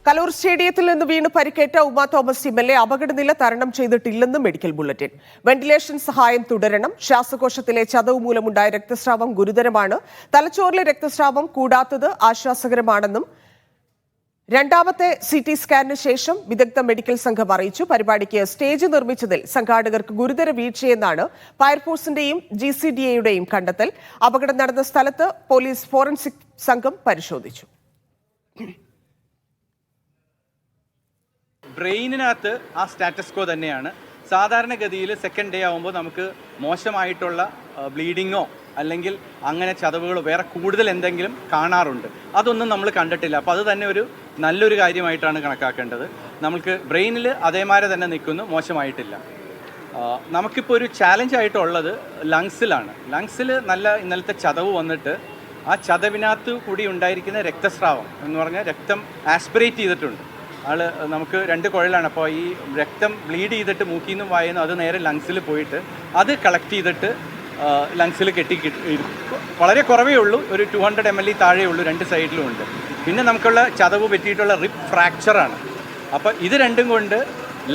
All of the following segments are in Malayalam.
കലൂർ സ്റ്റേഡിയത്തിൽ നിന്ന് വീണ് പരിക്കേറ്റ ഉമാ തോമസ് എം.എൽ.എ അപകടനില തരണം ചെയ്തിട്ടില്ലെന്ന് മെഡിക്കൽ ബുള്ളറ്റിൻ. വെന്റിലേഷൻ സഹായം തുടരണം. ശ്വാസകോശത്തിലെ ചതവ് മൂലമുണ്ടായ രക്തസ്രാവം ഗുരുതരമാണ്. തലച്ചോറിലെ രക്തസ്രാവം കൂടാത്തത് ആശ്വാസകരമാണെന്നും രണ്ടാമത്തെ CT സ്കാനിന് ശേഷം വിദഗ്ധ മെഡിക്കൽ സംഘം അറിയിച്ചു. പരിപാടിക്ക് സ്റ്റേജ് നിർമ്മിച്ചതിൽ സംഘാടകർക്ക് ഗുരുതര വീഴ്ചയെന്നാണ് ഫയർഫോഴ്സിന്റെയും GCDAയുടെയും കണ്ടെത്തൽ. അപകടം നടന്ന സ്ഥലത്ത് പോലീസ് ഫോറൻസിക് സംഘം പരിശോധിച്ചു. ബ്രെയിനിനകത്ത് ആ സ്റ്റാറ്റസ്കോ തന്നെയാണ്. സാധാരണഗതിയിൽ സെക്കൻഡ് ഡേ ആകുമ്പോൾ നമുക്ക് മോശമായിട്ടുള്ള ബ്ലീഡിങ്ങോ അല്ലെങ്കിൽ അങ്ങനെ ചതവുകളോ വേറെ കൂടുതൽ എന്തെങ്കിലും കാണാറുണ്ട്. അതൊന്നും നമ്മൾ കണ്ടിട്ടില്ല. അപ്പോൾ അത് തന്നെ ഒരു നല്ലൊരു കാര്യമായിട്ടാണ് കണക്കാക്കേണ്ടത്. നമുക്ക് ബ്രെയിനിൽ അതേമാതിരി തന്നെ നിൽക്കുന്നു, മോശമായിട്ടില്ല. നമുക്കിപ്പോൾ ഒരു ചാലഞ്ചായിട്ടുള്ളത് ലങ്സിലാണ്. ലങ്സിൽ നല്ല ഇന്നലത്തെ ചതവ് വന്നിട്ട് ആ ചതവിനകത്ത് കൂടി ഉണ്ടായിരിക്കുന്ന രക്തസ്രാവം എന്ന് പറഞ്ഞാൽ രക്തം ആസ്പിറേറ്റ് ചെയ്തിട്ടുണ്ട്. നമുക്ക് 2 കുഴലാണ്. അപ്പോൾ ഈ രക്തം ബ്ലീഡ് ചെയ്തിട്ട് മൂക്കിൽ നിന്നും വായുന്നു അത് നേരെ ലങ്സിൽ പോയിട്ട് അത് കളക്ട് ചെയ്തിട്ട് ലങ്സിൽ കെട്ടി വളരെ കുറവേ ഉള്ളൂ. ഒരു 200 ml താഴെ ഉള്ളൂ, 2 സൈഡിലും ഉണ്ട്. പിന്നെ നമുക്കുള്ള ചതവ് പറ്റിയിട്ടുള്ള റിപ്പ് ഫ്രാക്ചറാണ്. അപ്പോൾ ഇത് രണ്ടും കൊണ്ട്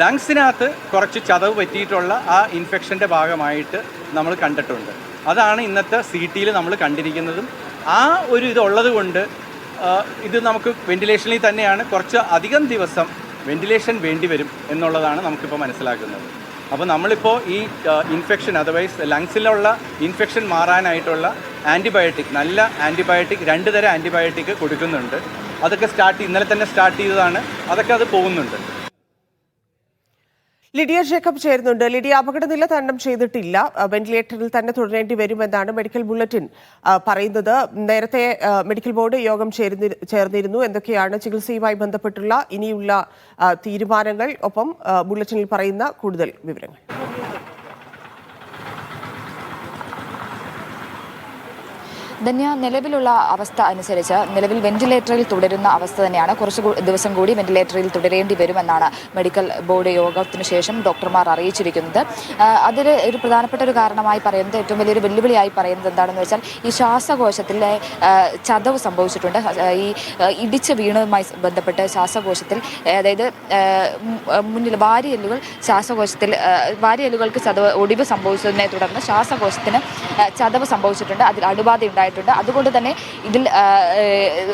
ലങ്സിനകത്ത് കുറച്ച് ചതവ് പറ്റിയിട്ടുള്ള ആ ഇൻഫെക്ഷൻ്റെ ഭാഗമായിട്ട് നമ്മൾ കണ്ടിട്ടുണ്ട്. അതാണ് ഇന്നത്തെ CTയിൽ നമ്മൾ കണ്ടിരിക്കുന്നതും. ആ ഒരു ഇതുള്ളത് കൊണ്ട് ഇത് നമുക്ക് വെന്റിലേഷനിൽ തന്നെയാണ്. കുറച്ച് അധികം ദിവസം വെന്റിലേഷൻ വേണ്ടി വരും എന്നുള്ളതാണ് നമുക്കിപ്പോൾ മനസ്സിലാക്കുന്നത്. അപ്പോൾ നമ്മളിപ്പോൾ ഈ ഇൻഫെക്ഷൻ അതർവൈസ് ലങ്സിലുള്ള ഇൻഫെക്ഷൻ മാറാനായിട്ടുള്ള ആൻറ്റിബയോട്ടിക്, നല്ല ആൻറ്റിബയോട്ടിക് 2 തരം ആൻറ്റിബയോട്ടിക് കൊടുക്കുന്നുണ്ട്. അതൊക്കെ ഇന്നലെ തന്നെ സ്റ്റാർട്ട് ചെയ്തതാണ്. അതൊക്കെ അത് പോകുന്നുണ്ട്. ലിഡിയ ജേക്കബ് ചേരുന്നുണ്ട്. ലിഡിയ, അപകടനില തരണം ചെയ്തിട്ടില്ല, വെന്റിലേറ്ററിൽ തന്നെ തുടരേണ്ടി വരുമെന്നാണ് മെഡിക്കൽ ബുള്ളറ്റിൻ പറയുന്നത്. നേരത്തെ മെഡിക്കൽ ബോർഡ് യോഗം ചേർന്നിരുന്നു. എന്തൊക്കെയാണ് ചികിത്സയുമായി ബന്ധപ്പെട്ടുള്ള ഇനിയുള്ള തീരുമാനങ്ങൾ? ഒപ്പം ബുള്ളറ്റിനിൽ പറയുന്ന കൂടുതൽ വിവരങ്ങൾ. ധന്യ, നിലവിലുള്ള അവസ്ഥ അനുസരിച്ച് നിലവിൽ വെന്റിലേറ്ററിൽ തുടരുന്ന അവസ്ഥ തന്നെയാണ്. കുറച്ച് ദിവസം കൂടി വെന്റിലേറ്ററിൽ തുടരേണ്ടി വരുമെന്നാണ് മെഡിക്കൽ ബോർഡ് യോഗത്തിന് ശേഷം ഡോക്ടർമാർ അറിയിച്ചിരിക്കുന്നത്. അതിൽ ഒരു പ്രധാനപ്പെട്ട ഒരു കാരണമായി പറയുന്നത്, ഏറ്റവും വലിയൊരു വെല്ലുവിളിയായി പറയുന്നത് എന്താണെന്ന് വെച്ചാൽ ഈ ശ്വാസകോശത്തിലെ ചതവ് സംഭവിച്ചിട്ടുണ്ട്. ഈ ഇടിച്ച് വീണതുമായി ബന്ധപ്പെട്ട് ശ്വാസകോശത്തിൽ, അതായത് മുന്നിൽ വാരിയെല്ലുകൾക്ക് ഒടിവ് സംഭവിച്ചതിനെ തുടർന്ന് ശ്വാസകോശത്തിന് ചതവ് സംഭവിച്ചിട്ടുണ്ട്. അതിൽ അണുബാധ ഉണ്ടായിട്ടുണ്ട്. അതുകൊണ്ട് തന്നെ ഇതിൽ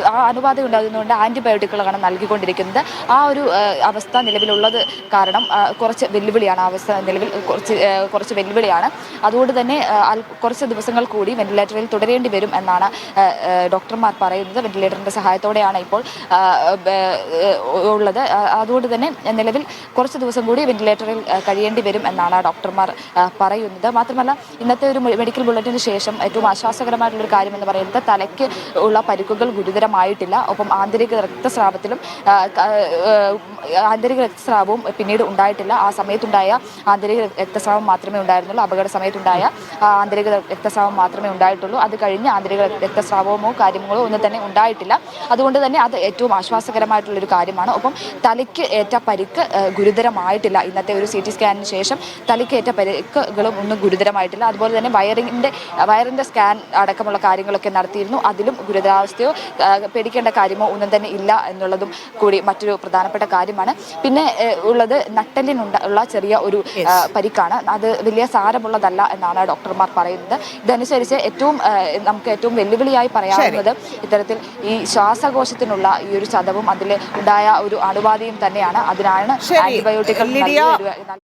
ആ അണുബാധ ഉണ്ടാകുന്നതുകൊണ്ട് ആൻറ്റിബയോട്ടിക്കുകളാണ് നൽകിക്കൊണ്ടിരിക്കുന്നത്. ആ ഒരു അവസ്ഥ നിലവിലുള്ളത് കാരണം കുറച്ച് വെല്ലുവിളിയാണ്. അവസ്ഥ നിലവിൽ കുറച്ച് വെല്ലുവിളിയാണ്. അതുകൊണ്ട് തന്നെ കുറച്ച് ദിവസങ്ങൾ കൂടി വെന്റിലേറ്ററിൽ തുടരേണ്ടി വരും എന്നാണ് ഡോക്ടർമാർ പറയുന്നത്. വെന്റിലേറ്ററിൻ്റെ സഹായത്തോടെയാണ് ഇപ്പോൾ ഉള്ളത്. അതുകൊണ്ട് തന്നെ നിലവിൽ കുറച്ച് ദിവസം കൂടി വെന്റിലേറ്ററിൽ കഴിയേണ്ടി വരും എന്നാണ് ഡോക്ടർമാർ പറയുന്നത്. മാത്രമല്ല, ഇന്നത്തെ ഒരു മെഡിക്കൽ ബുള്ളറ്റിന് ശേഷം ഏറ്റവും ആശ്വാസകരമായിട്ടുള്ളൊരു കാര്യം എന്ന് പറയുന്നത്, തലയ്ക്ക് ഉള്ള പരിക്കുകൾ ഗുരുതരമായിട്ടില്ല. ഒപ്പം ആന്തരിക രക്തസ്രാവവും പിന്നീട് ഉണ്ടായിട്ടില്ല. ആ സമയത്തുണ്ടായ ആന്തരിക രക്തസ്രാവം മാത്രമേ ഉണ്ടായിരുന്നുള്ളൂ. അപകട സമയത്തുണ്ടായ ആന്തരിക രക്തസ്രാവം മാത്രമേ ഉണ്ടായിട്ടുള്ളൂ. അത് കഴിഞ്ഞ് ആന്തരിക രക്തസ്രാവമോ കാര്യങ്ങളോ ഒന്നും തന്നെ ഉണ്ടായിട്ടില്ല. അതുകൊണ്ട് തന്നെ അത് ഏറ്റവും ആശ്വാസകരമായിട്ടുള്ളൊരു കാര്യമാണ്. ഒപ്പം തലയ്ക്ക് ഏറ്റ പരിക്ക് ഗുരുതരമായിട്ടില്ല. ഇന്നത്തെ ഒരു CT സ്കാനിന് ശേഷം തലയ്ക്ക് ഏറ്റ പരിക്കുകളും ഒന്നും ഗുരുതരമായിട്ടില്ല. അതുപോലെ തന്നെ വയറിൻ്റെ സ്കാൻ അടക്കമുള്ള കാര്യങ്ങളൊക്കെ നടത്തിയിരുന്നു. അതിലും ഗുരുതരാവസ്ഥയോ പേടിക്കേണ്ട കാര്യമോ ഒന്നും തന്നെ ഇല്ല എന്നുള്ളതും കൂടി മറ്റൊരു പ്രധാനപ്പെട്ട കാര്യമാണ്. പിന്നെ ഉള്ളത് നട്ടെല്ലിനുള്ള ചെറിയ ഒരു പരിക്കാണ്. അത് വലിയ സാരമുള്ളതല്ല എന്നാണ് ഡോക്ടർമാർ പറയുന്നത്. ഇതനുസരിച്ച് നമുക്ക് ഏറ്റവും വെല്ലുവിളിയായി പറയാവുന്നത് ഇത്തരത്തിൽ ഈ ശ്വാസകോശത്തിനുള്ള ഈ ഒരു ചതവും അതിൽ ഉണ്ടായ ഒരു അണുബാധയും തന്നെയാണ്. അതിനാണ് ആന്റിബയോട്ടിക്കുകൾ